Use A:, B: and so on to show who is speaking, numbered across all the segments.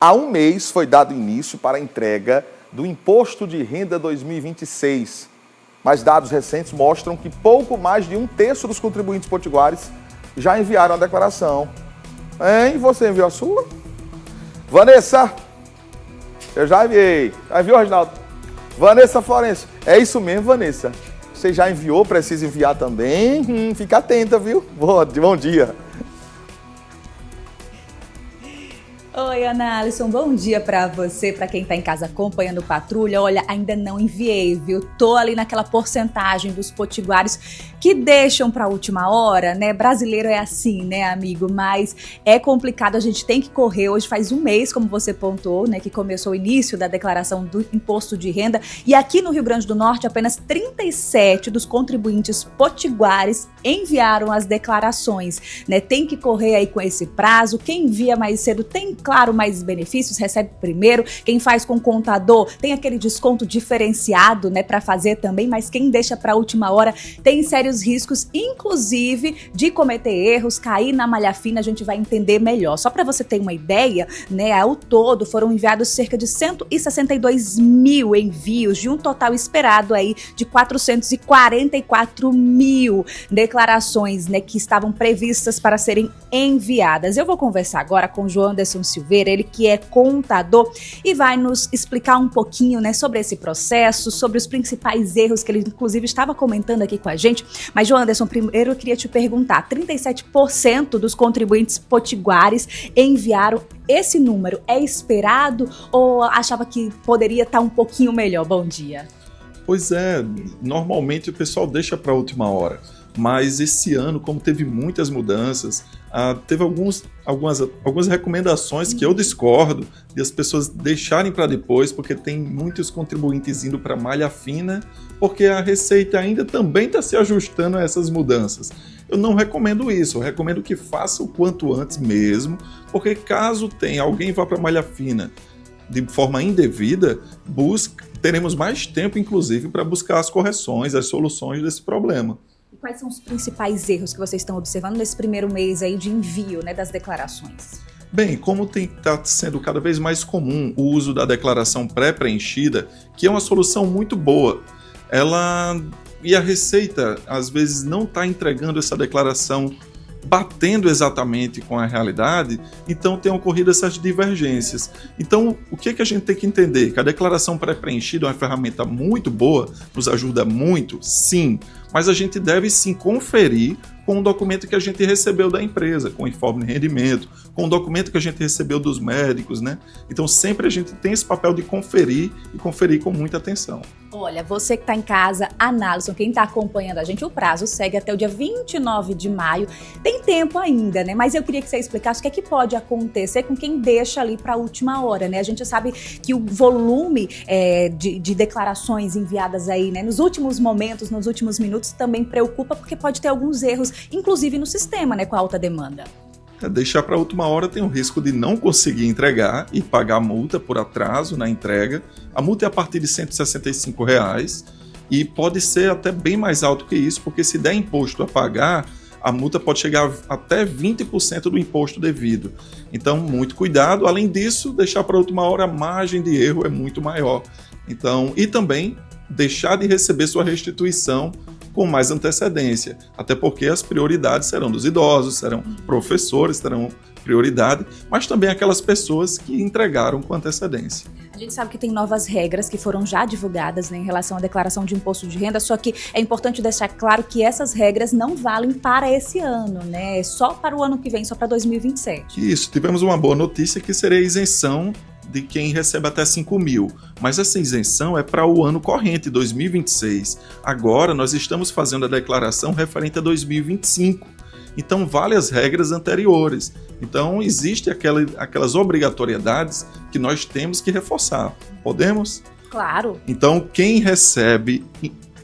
A: Há um mês foi dado início para a entrega do Imposto de Renda 2026, mas dados recentes mostram que pouco mais de 1/3 dos contribuintes potiguares já enviaram a declaração. Hein? Você enviou a sua? Vanessa, eu já enviei. Já enviou, Reginaldo? Vanessa Florencio, é isso mesmo, Vanessa. Você já enviou, precisa enviar também? Fica atenta, viu? Bom dia.
B: Oi, Ana Alisson, bom dia pra você, pra quem tá em casa acompanhando Patrulha. Olha, ainda não enviei, viu? Tô ali naquela porcentagem dos potiguares que deixam pra última hora, né? Brasileiro é assim, né, amigo? Mas é complicado, a gente tem que correr. Hoje faz um mês, como você pontuou, né, que começou o início da declaração do imposto de renda. E aqui no Rio Grande do Norte, apenas 37 dos contribuintes potiguares enviaram as declarações, né? Tem que correr aí com esse prazo. Quem envia mais cedo tem, claro, mais benefícios, recebe primeiro. Quem faz com contador tem aquele desconto diferenciado, né, para fazer também, mas quem deixa para a última hora tem sérios riscos, inclusive de cometer erros, cair na malha fina. A gente vai entender melhor. Só para você ter uma ideia, né, ao todo foram enviados cerca de 162 mil envios, de um total esperado aí de 444 mil declarações, né, que estavam previstas para serem enviadas. Eu vou conversar agora com o João Anderson Silveira, ele que é contador e vai nos explicar um pouquinho, né, sobre esse processo, sobre os principais erros que ele inclusive estava comentando aqui com a gente. Mas, João Anderson, primeiro eu queria te perguntar, 37% dos contribuintes potiguares enviaram. Esse número é esperado ou achava que poderia estar um pouquinho melhor? Bom dia.
C: Pois é, normalmente o pessoal deixa para a última hora, mas esse ano, como teve muitas mudanças, teve algumas recomendações que eu discordo de as pessoas deixarem para depois, porque tem muitos contribuintes indo para malha fina, porque a Receita ainda também está se ajustando a essas mudanças. Eu não recomendo isso, eu recomendo que faça o quanto antes mesmo, porque caso tenha alguém vá para malha fina de forma indevida, teremos mais tempo, inclusive, para buscar as correções, as soluções desse problema.
B: E quais são os principais erros que vocês estão observando nesse primeiro mês aí de envio, né, das declarações?
C: Bem, como está sendo cada vez mais comum o uso da declaração pré-preenchida, que é uma solução muito boa, e a Receita, às vezes, não está entregando essa declaração batendo exatamente com a realidade, então tem ocorrido essas divergências. Então, o que a gente tem que entender? Que a declaração pré-preenchida é uma ferramenta muito boa, nos ajuda muito, sim, mas a gente deve sim conferir com o documento que a gente recebeu da empresa, com o informe de rendimento, com o documento que a gente recebeu dos médicos, né? Então sempre a gente tem esse papel de conferir e conferir com muita atenção.
B: Olha, você que está em casa, Ana Alisson, quem está acompanhando a gente, o prazo segue até o dia 29 de maio. Tem tempo ainda, né? Mas eu queria que você explicasse o que pode acontecer com quem deixa ali para a última hora, né? A gente sabe que o volume de declarações enviadas aí, né, nos últimos momentos, nos últimos minutos, também preocupa, porque pode ter alguns erros, inclusive no sistema, né, com a alta demanda.
C: Deixar para a última hora tem o risco de não conseguir entregar e pagar multa por atraso na entrega. A multa é a partir de R$ 165 e pode ser até bem mais alto que isso, porque se der imposto a pagar, a multa pode chegar até 20% do imposto devido. Então, muito cuidado. Além disso, deixar para a última hora, a margem de erro é muito maior. Então, e também deixar de receber sua restituição com mais antecedência, até porque as prioridades serão dos idosos, serão professores, terão prioridade, mas também aquelas pessoas que entregaram com antecedência.
B: A gente sabe que tem novas regras que foram já divulgadas, né, em relação à declaração de imposto de renda, só que é importante deixar claro que essas regras não valem para esse ano, né? É só para o ano que vem, só para 2027.
C: Isso, tivemos uma boa notícia que seria a isenção de quem recebe até 5 mil, mas essa isenção é para o ano corrente, 2026. Agora nós estamos fazendo a declaração referente a 2025, então vale as regras anteriores. Então existem aquelas obrigatoriedades que nós temos que reforçar. Podemos?
B: Claro.
C: Então quem recebe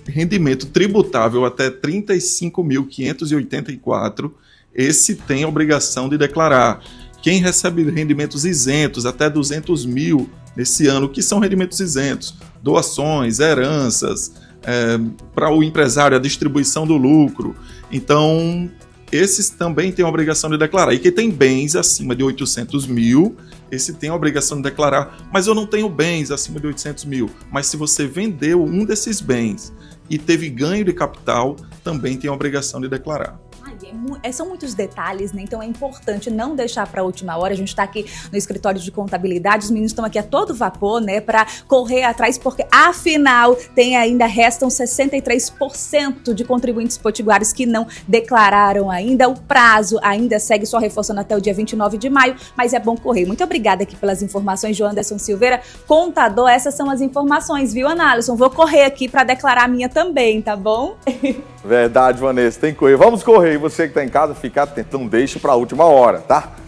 C: rendimento tributável até 35.584, esse tem a obrigação de declarar. Quem recebe rendimentos isentos até 200 mil nesse ano, que são rendimentos isentos? Doações, heranças, para o empresário, a distribuição do lucro. Então, esses também têm a obrigação de declarar. E quem tem bens acima de 800 mil, esse tem a obrigação de declarar. Mas eu não tenho bens acima de 800 mil. Mas se você vendeu um desses bens e teve ganho de capital, também tem a obrigação de declarar.
B: São muitos detalhes, né? Então é importante não deixar para a última hora. A gente está aqui no escritório de contabilidade, os meninos estão aqui a todo vapor, né? Para correr atrás, porque afinal restam 63% de contribuintes potiguares que não declararam ainda. O prazo ainda segue, só reforçando até o dia 29 de maio, mas é bom correr. Muito obrigada aqui pelas informações, João Anderson Silveira, contador. Essas são as informações, viu, Ana Alisson? Vou correr aqui para declarar a minha também, tá bom?
A: Verdade, Vanessa, tem que correr. Vamos correr. E você que está em casa, fica atento, não deixe para a última hora, tá?